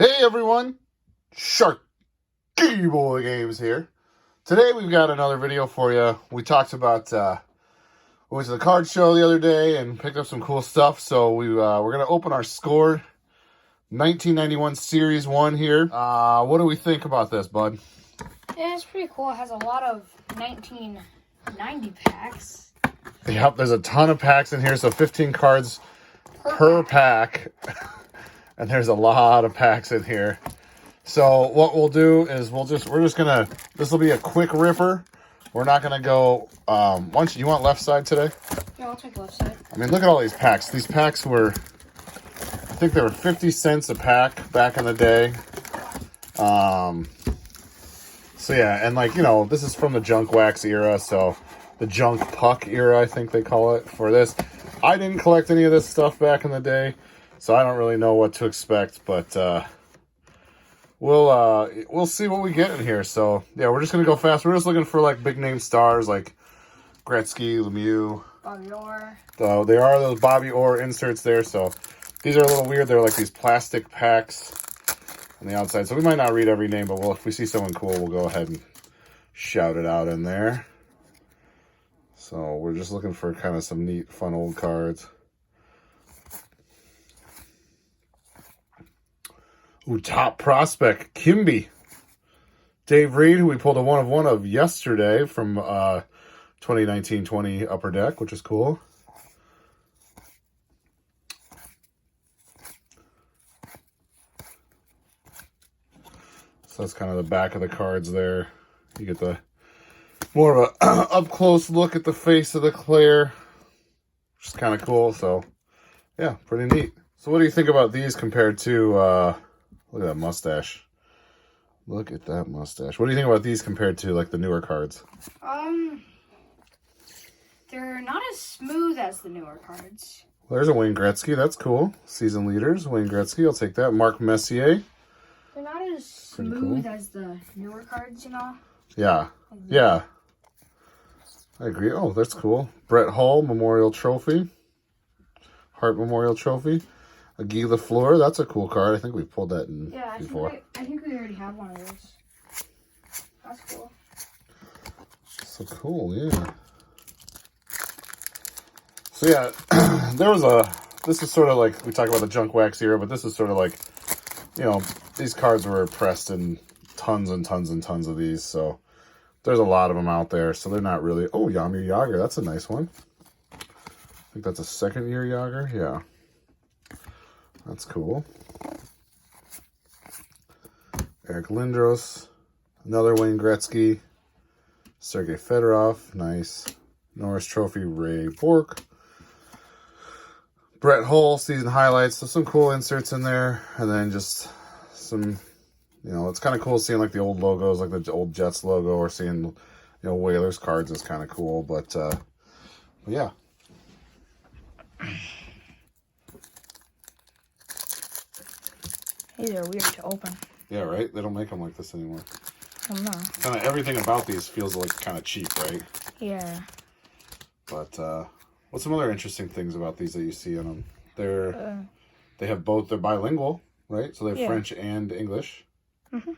Hey everyone, Sharky Boy Games here. Today we've got another video for you. We talked about we went to the card show the other day and picked up some cool stuff. So we're gonna open our score 1991 Series 1 here. What do we think about this, bud? Yeah, it's pretty cool. It has a lot of 1990 packs. Yep, there's a ton of packs in here, so 15 cards per pack. And there's a lot of packs in here. So what we'll do is this will be a quick ripper. We're not gonna go, you want left side today? Yeah, I'll take left side. I mean, look at all these packs. These packs were, I think they were 50 cents a pack back in the day. So yeah, and like, you know, this is from the junk wax era, so the junk puck era, I think they call it for this. I didn't collect any of this stuff back in the day, so I don't really know what to expect, but we'll see what we get in here. So yeah, we're just gonna go fast. We're just looking for like big name stars like Gretzky, Lemieux, Bobby Orr. So they are those Bobby Orr inserts there. So these are a little weird. They're like these plastic packs on the outside. So we might not read every name, but if we see someone cool, we'll go ahead and shout it out in there. So we're just looking for kind of some neat, fun old cards. Ooh, top prospect, Kimby. Dave Reed, who we pulled a 1/1 of yesterday from 2019-20 Upper Deck, which is cool. So that's kind of the back of the cards there. You get the more of a up-close look at the face of the player, which is kind of cool. So, yeah, pretty neat. So what do you think about these compared to... look at that mustache. Look at that mustache. What do you think about these compared to, like, the newer cards? They're not as smooth as the newer cards. Well, there's a Wayne Gretzky. That's cool. Season leaders. Wayne Gretzky. I'll take that. Mark Messier. They're not as smooth as the newer cards, you know? Yeah. Yeah. I agree. Oh, that's cool. Brett Hull Memorial Trophy. Hart Memorial Trophy. A Guy Lafleur, that's a cool card. I think we pulled that in before. I think we already have one of those. That's cool. So cool, yeah. So yeah, this is sort of like, we talk about the junk wax era, but this is sort of like, you know, these cards were pressed in tons and tons and tons of these, so there's a lot of them out there, so they're not really, oh, Jaromir Jagr, that's a nice one. I think that's a second-year Jagr, yeah. That's cool. Eric Lindros. Another Wayne Gretzky. Sergei Fedorov. Nice. Norris Trophy, Ray Bourque. Brett Hull, season highlights. So some cool inserts in there. And then just some, you know, it's kind of cool seeing like the old logos, like the old Jets logo, or seeing, you know, Whalers cards is kind of cool. But yeah. These are weird to open. Yeah, right? They don't make them like this anymore. I don't know. Kind of everything about these feels like kind of cheap, right? Yeah. But what's some other interesting things about these that you see in them? They have both. They're bilingual, right? So they have French and English. Mm-hmm.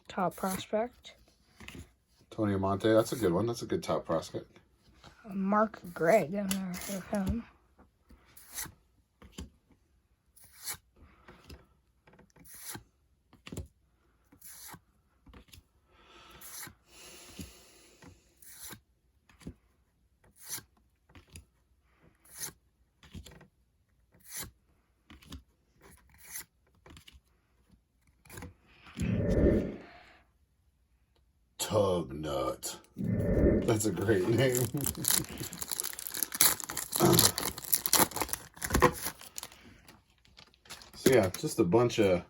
Top prospect. Tony Amonte, that's a good one. That's a good top prospect. Mark Gregg. I've never heard of him. Tug Nut. That's a great name. So yeah, just a bunch of...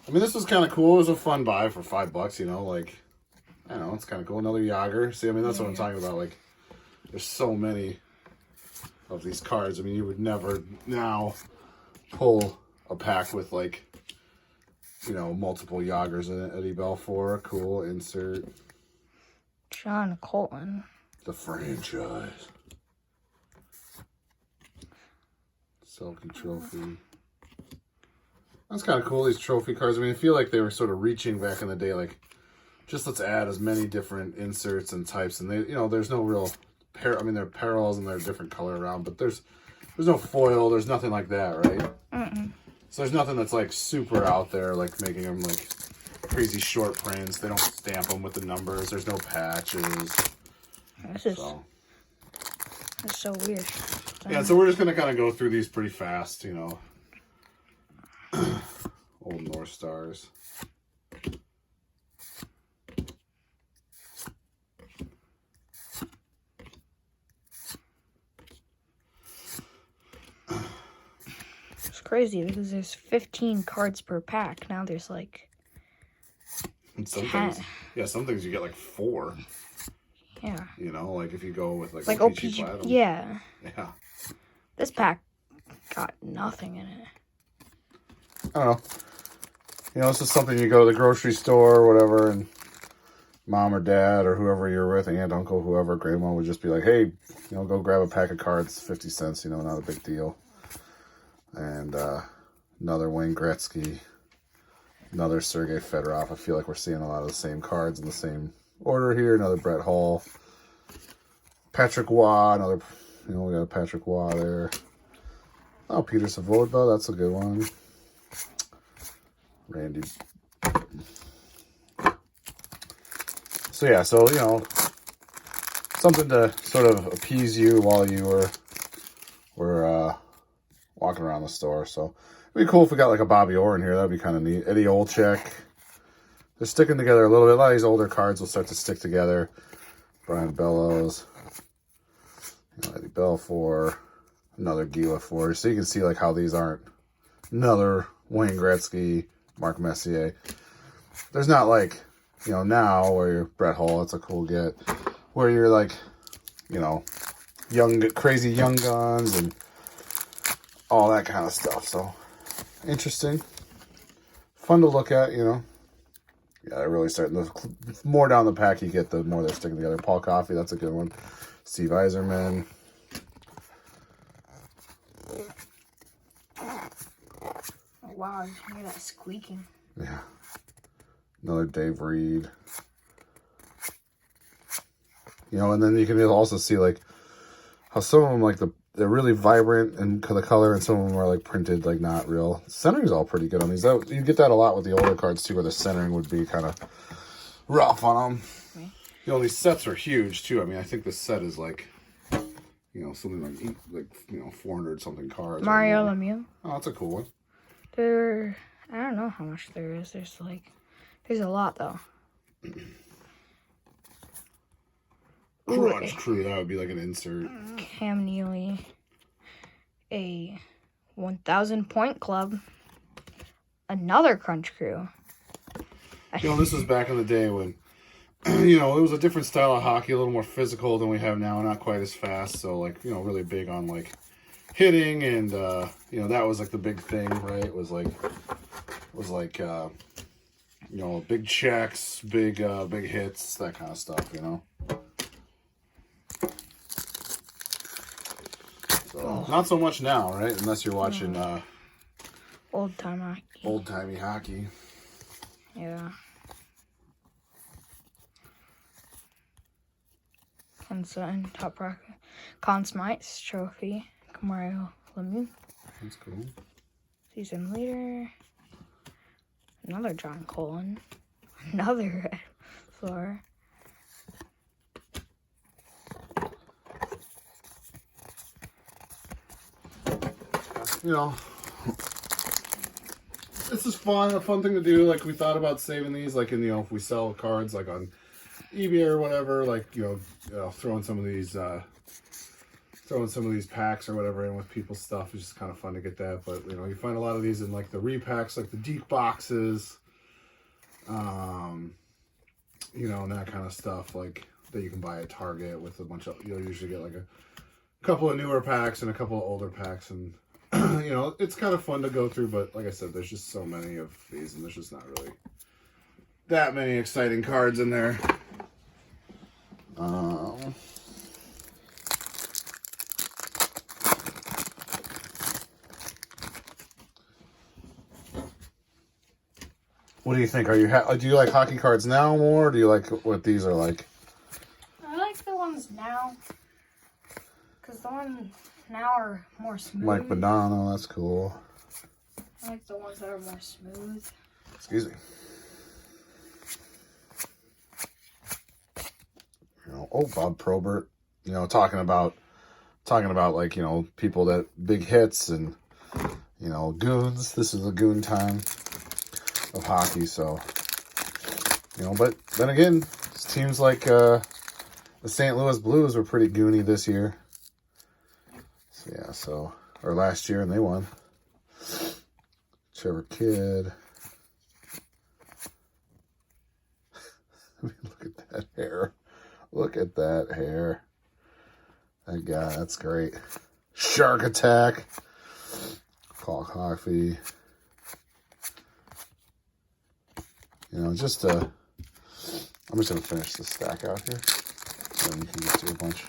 I mean, this was kind of cool. It was a fun buy for $5, you know, like... I don't know, it's kind of cool. Another Jagr. See, I mean, that's what I'm talking about. Like, there's so many of these cards. I mean, you would never now pull a pack with, like, you know, multiple Jagrs in it. Eddie Belfour, cool insert. John Colton. The franchise. Selkie Trophy. That's kind of cool, these trophy cards. I mean, I feel like they were sort of reaching back in the day, like, just let's add as many different inserts and types. And they, you know, there's no real I mean, they're parallels and they're different color around, but there's no foil. There's nothing like that, right? So there's nothing that's like super out there, like making them like crazy short prints. They don't stamp them with the numbers. There's no patches. That's so weird. Yeah, so we're just gonna kind of go through these pretty fast, you know. Old North Stars. It's crazy because there's 15 cards per pack. Now there's like And some 10. things, yeah, some things you get like 4. Yeah. You know, like if you go with like OPG. Platinum. Yeah. Yeah. This pack got nothing in it. I don't know. You know, this is something you go to the grocery store or whatever, and mom or dad or whoever you're with, aunt, uncle, whoever, grandma would just be like, hey, you know, go grab a pack of cards, 50 cents, you know, not a big deal. And another Wayne Gretzky, another Sergei Fedorov. I feel like we're seeing a lot of the same cards in the same order here. Another Brett Hall. Patrick Waugh, another, you know, we got a Patrick Waugh there. Oh, Peter Savoyba, that's a good one. Randy. So yeah, so you know, something to sort of appease you while you were walking around the store. So it'd be cool if we got like a Bobby Orr in here. That'd be kind of neat. Eddie Olczyk. They're sticking together a little bit. A lot of these older cards will start to stick together. Brian Bellows. You know, Eddie Belfour. Another Gila Four. So you can see like how these aren't another Wayne Gretzky, Mark Messier. There's not like, you know, now where you're Brett Hull, that's a cool get. Where you're like, you know, crazy young guns and all that kind of stuff. So interesting. Fun to look at, you know. Yeah, they're really starting. The more down the pack you get, the more they're sticking together. Paul Coffey, that's a good one. Steve Yzerman. Oh, wow, you hear that squeaking. Yeah. Another Dave Reed. You know, and then you can also see like how some of them like they're really vibrant and the color, and some of them are like printed like not real. Centering's all pretty good on these. You get that a lot with the older cards too, where the centering would be kind of rough on them. Okay. You know, these sets are huge too. I mean, I think this set is like, you know, something like you know, 400 something cards. Mario Lemieux. Oh, that's a cool one. I don't know how much there is. There's a lot though. Crunch Crew, that would be like an insert. Cam Neely, a 1,000 point club, another Crunch Crew. You know, this was back in the day when, you know, it was a different style of hockey, a little more physical than we have now, not quite as fast. So, like, you know, really big on like hitting, and you know, that was like the big thing, right? It was like you know, big checks, big hits, that kind of stuff, you know. So, not so much now, right? Unless you're watching Old-time hockey. Old-timey hockey. Yeah. Consent, Top Rock, Conn Smythe's trophy, Mario Lemieux. That's cool. Season leader. Another John Colin. Another Red Floor. You know, this is fun, a fun thing to do. Like, we thought about saving these, like, in, you know, if we sell cards, like, on eBay or whatever, like, you know, throwing some of these packs or whatever in with people's stuff is just kind of fun to get that. But, you know, you find a lot of these in, like, the repacks, like the deep boxes, you know, and that kind of stuff, like, that you can buy at Target with a bunch of, you'll usually get, like, a couple of newer packs and a couple of older packs, and you know, it's kind of fun to go through, but like I said, there's just so many of these, and there's just not really that many exciting cards in there. What do you think? Are you do you like hockey cards now more? Or do you like what these are like? I like the ones now. Because the ones now are more smooth. Mike Madonna, that's cool. I like the ones that are more smooth. Excuse me. You know, oh, Bob Probert. You know, talking about like, you know, people that big hits and, you know, goons. This is a goon time of hockey, so, you know, but then again, teams like the St. Louis Blues were pretty goony this year. So, yeah, or last year, and they won. Trevor Kidd. I mean, look at that hair. Look at that hair. That guy, that's great. Shark Attack. Paul Coffey. You know, I'm just going to finish this stack out here. Then you can get to a bunch.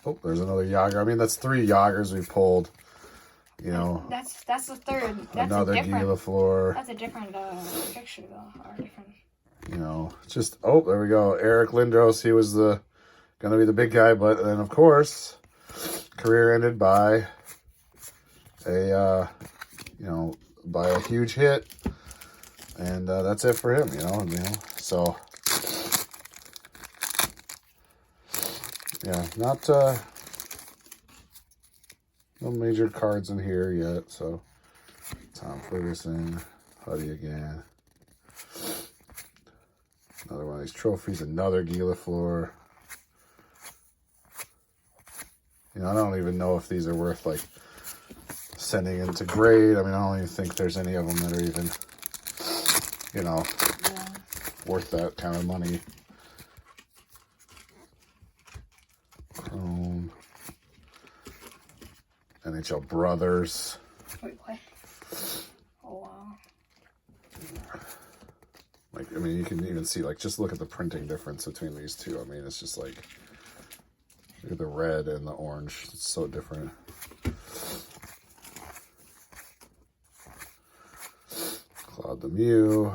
Oh, there's another Yager. I mean, that's 3 Yagers we pulled. You know, that's the third. That's another Gila Floor. That's a different picture though, or different. You know, just there we go. Eric Lindros. He was gonna be the big guy, but then of course, career ended by a by a huge hit, and that's it for him. You know, so yeah, not. No major cards in here yet, so Tom Ferguson, Huddy again. Another one of these trophies, another Gila Floor. You know, I don't even know if these are worth, like, sending into grade. I mean, I don't even think there's any of them that are even, you know, worth that kind of money. Chrome. NHL Brothers. Wait, what? Oh, wow. Like, I mean, you can even see, like, just look at the printing difference between these two. I mean, it's just like, look at the red and the orange. It's so different. Claude Lemieux.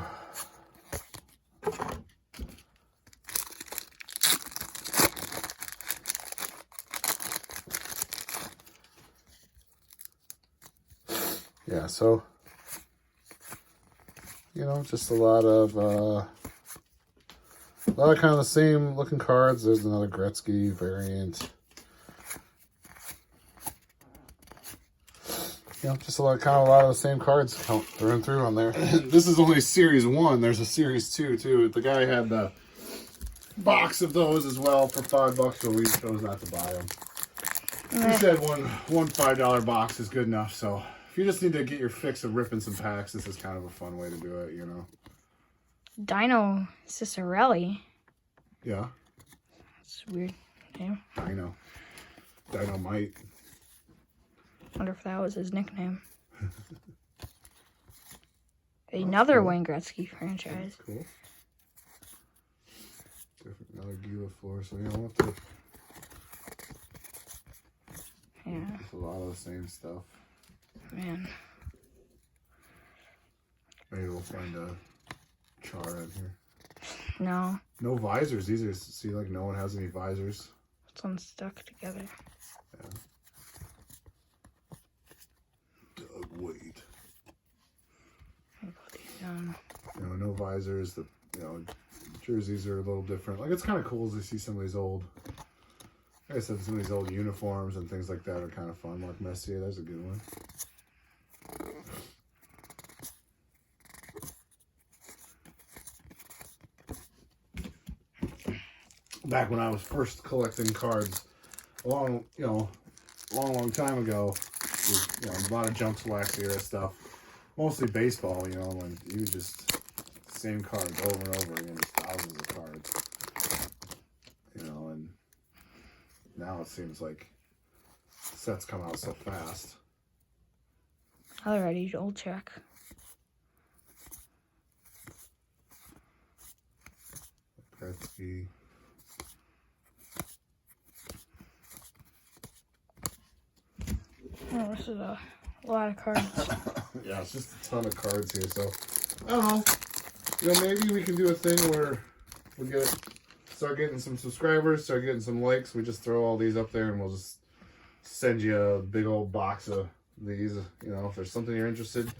Yeah, so, you know, just a lot of kind of the same looking cards. There's another Gretzky variant. You know, just a lot of the same cards through and through on there. This is only Series 1. There's a Series 2, too. The guy had the box of those as well for $5, so we chose not to buy them. He said one $5 box is good enough, so if you just need to get your fix of ripping some packs, this is kind of a fun way to do it, you know. Dino Cicerelli. Yeah. That's weird name. Dino. Dynamite. Wonder if that was his nickname. Another Wayne Gretzky franchise. That's cool. Another Gila Floor, so you know what to... Yeah. It's a lot of the same stuff. Man. Maybe we'll find a char in here. No. No visors. These are, see, like, no one has any visors. It's unstuck together. Yeah. Doug Wade. You know, no visors. The, you know, jerseys are a little different. Like, it's kind of cool to see some of these old, like I said, some of these old uniforms and things like that are kind of fun. Mark Messier, there's a good one. Back when I was first collecting cards, a long time ago, was, you know, a lot of Jumps Wax era stuff, mostly baseball, you know, when you just same cards over and over again, just thousands of cards, you know, and now it seems like sets come out so fast. Alrighty, old check. Gretzky. Oh, this is a lot of cards. Yeah, it's just a ton of cards here. So, I don't know. You know, maybe we can do a thing where we start getting some subscribers, start getting some likes. We just throw all these up there and we'll just send you a big old box of these. You know, if there's something you're interested,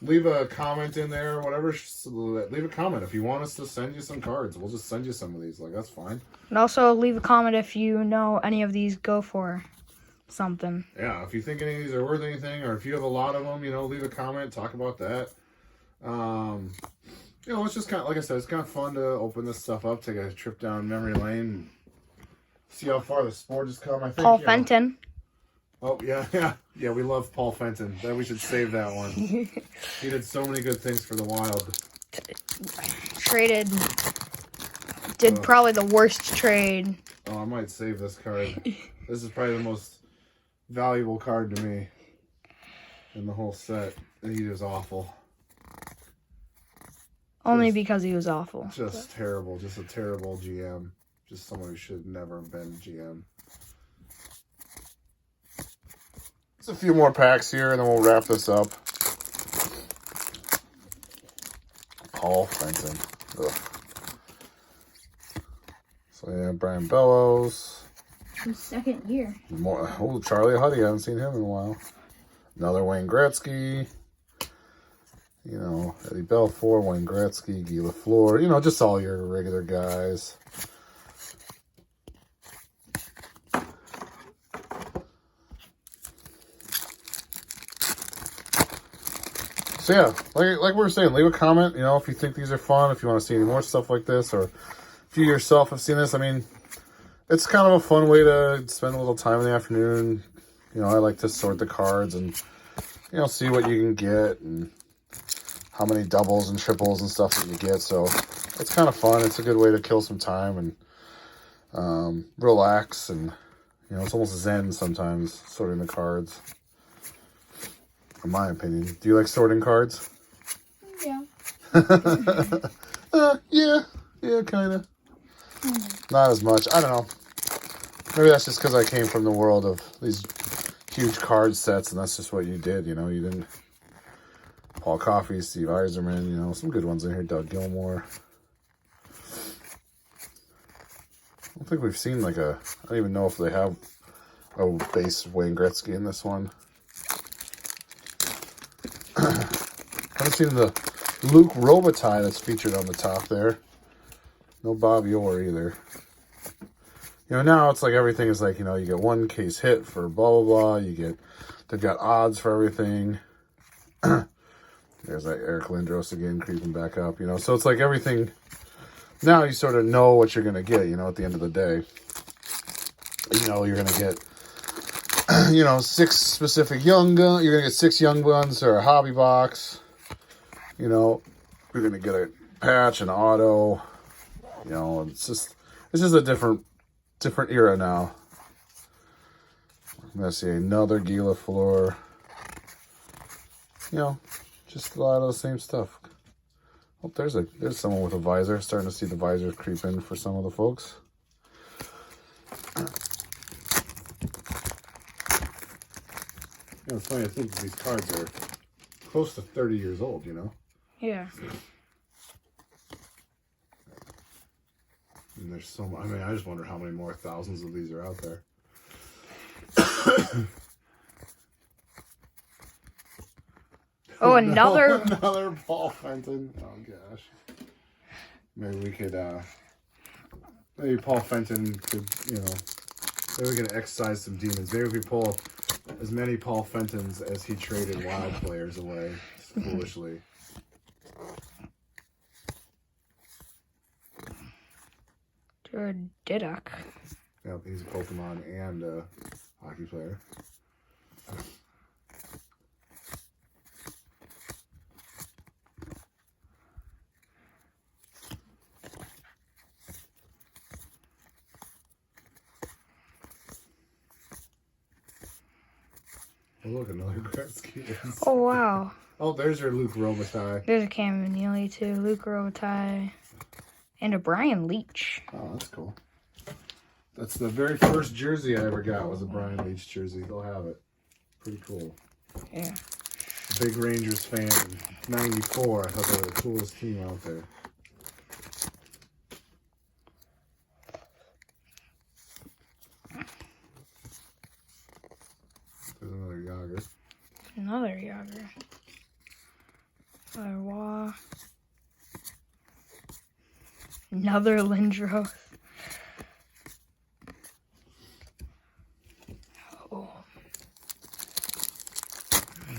leave a comment in there or whatever. Leave a comment. If you want us to send you some cards, we'll just send you some of these. Like, that's fine. And also leave a comment if you know any of these go for something. Yeah, if you think any of these are worth anything, or if you have a lot of them, you know, leave a comment, talk about that. You know, it's just kind of, like I said, it's kind of fun to open this stuff up, take a trip down memory lane, see how far the sport has come. I think Paul Fenton. Oh, yeah. We love Paul Fenton. That we should save that one. He did so many good things for the Wild. Did probably the worst trade. Oh, I might save this card. This is probably the most valuable card to me in the whole set. He was awful. Only because he was awful. Just terrible. Just a terrible GM. Just someone who should never have been GM. There's a few more packs here, and then we'll wrap this up. Paul Fenton. Ugh. So, yeah, Brian Bellows. His second year. Charlie Huddy. I haven't seen him in a while. Another Wayne Gretzky. You know, Eddie Belfour, Wayne Gretzky, Guy Lafleur. You know, just all your regular guys. So yeah, like we were saying, leave a comment, you know, if you think these are fun, if you want to see any more stuff like this, or if you yourself have seen this. I mean, it's kind of a fun way to spend a little time in the afternoon. You know, I like to sort the cards and, you know, see what you can get and how many doubles and triples and stuff that you get. So it's kind of fun. It's a good way to kill some time and relax. And, you know, it's almost zen sometimes sorting the cards. In my opinion. Do you like sorting cards? Yeah. Yeah, kind of. Not as much. I don't know. Maybe that's just because I came from the world of these huge card sets, and that's just what you did, you know. You didn't... Paul Coffey, Steve Yzerman, you know, some good ones in here. Doug Gilmour. I don't think we've seen like I don't even know if they have a base Wayne Gretzky in this one. Haven't seen the Luke Robitaille that's featured on the top there. No Bobby Orr either. You know, now it's like everything is like, you know, you get one case hit for blah, blah, blah. They've got odds for everything. There's that Eric Lindros again creeping back up, you know. So it's like everything, now you sort of know what you're going to get, you know, at the end of the day. You know, you're going to get, you know, 6 specific young guns. You're going to get 6 young guns or a hobby box. You know, you're going to get a patch, an auto. You know, it's just a different era now. I'm going to see another Guy Lafleur. You know, just a lot of the same stuff. Oh, there's someone with a visor. Starting to see the visors creep in for some of the folks. You know, it's funny, I think these cards are close to 30 years old, you know? Yeah. And there's so much, I mean, I just wonder how many more thousands of these are out there. Oh, another Paul Fenton. Oh, gosh. Maybe we could, maybe Paul Fenton could, you know, maybe we can exercise some demons. Maybe if we pull as many Paul Fentons as he traded Wild players away foolishly. You're a Diduck. Yep, he's a Pokemon and a hockey player. Oh, look, another Gretzky. Oh, wow. Oh, there's your Luke Robitaille. There's a Cam Neely, too. Luke Robitaille. And a Brian Leach. Oh, that's cool. That's the very first jersey I ever got was a Brian Leach jersey. They'll have it. Pretty cool. Yeah. Big Rangers fan. 94. I thought they were the coolest team out there. There's another Yager. Another Yager. Another Wah. Another Lindros. Oh.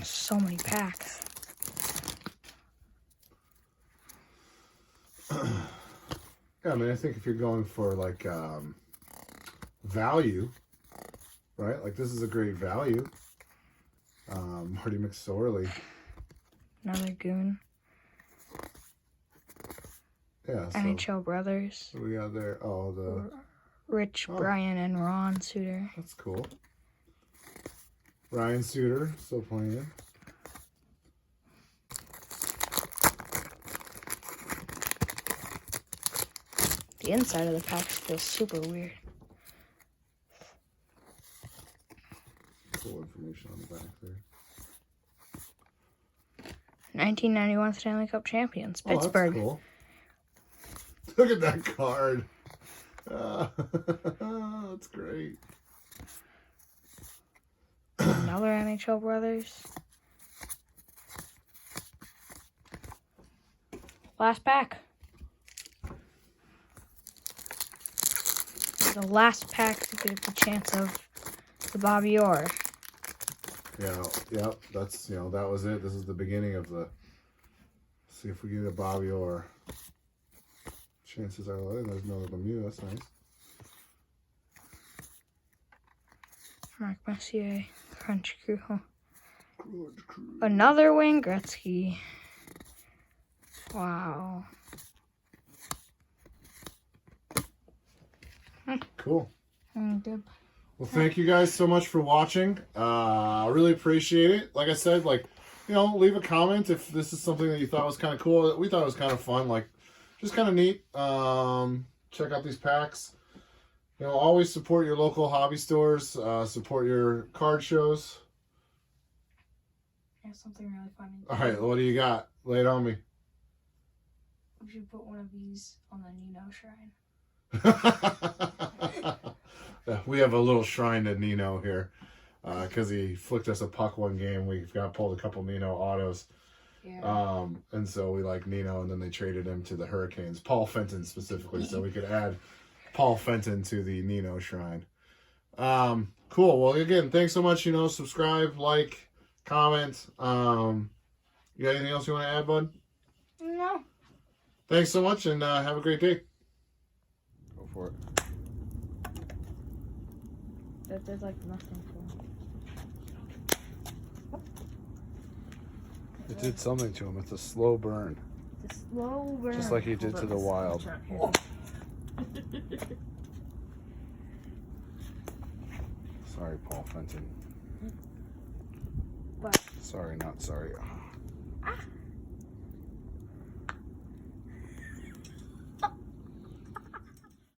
So many packs. Yeah, I mean, I think if you're going for like value, right? Like this is a great value. Marty McSorley. Another Goon. Yeah. So NHL Brothers. what do we got there? Oh, the Rich, Brian, and Ron Suter. that's cool. Ryan Suter still playing. The inside of the packs feels super weird. Cool information on the back there. 1991 Stanley Cup champions, Pittsburgh. Oh, that's cool. Look at that card. That's great. Another NHL Brothers. Last pack. The last pack to get the chance of the Bobby Orr. Yeah, yep. That's that was it. This is the beginning of the. See if we get a Bobby Orr. Chances are there's another Lemieux. That's nice. Mark Messier, Crunch Crew. Another Wayne Gretzky. Wow. Cool. Dip. Well, thank you guys so much for watching. I really appreciate it. Like I said, leave a comment if this is something that you thought was kind of cool. We thought it was kind of fun, just kind of neat. Check out these packs. Always support your local hobby stores. Support your card shows. I have something really funny. All right, what do you got? Lay it on me. We should put one of these on the Nino shrine. We have a little shrine to Nino here because he flicked us a puck one game. We got pulled a couple Nino autos. Yeah. And so we like Nino, and then they traded him to the Hurricanes, Paul Fenton specifically, so we could add Paul Fenton to the Nino shrine. Cool. Well, again, thanks so much. Subscribe, like, comment. You got anything else you want to add, bud? No. Thanks so much, and have a great day. Go for it. There's like nothing for him. It did something to him. It's a slow burn. It's a slow burn. Just like he did to the Wild. Sorry, Paul Fenton. But Sorry, not sorry. ah.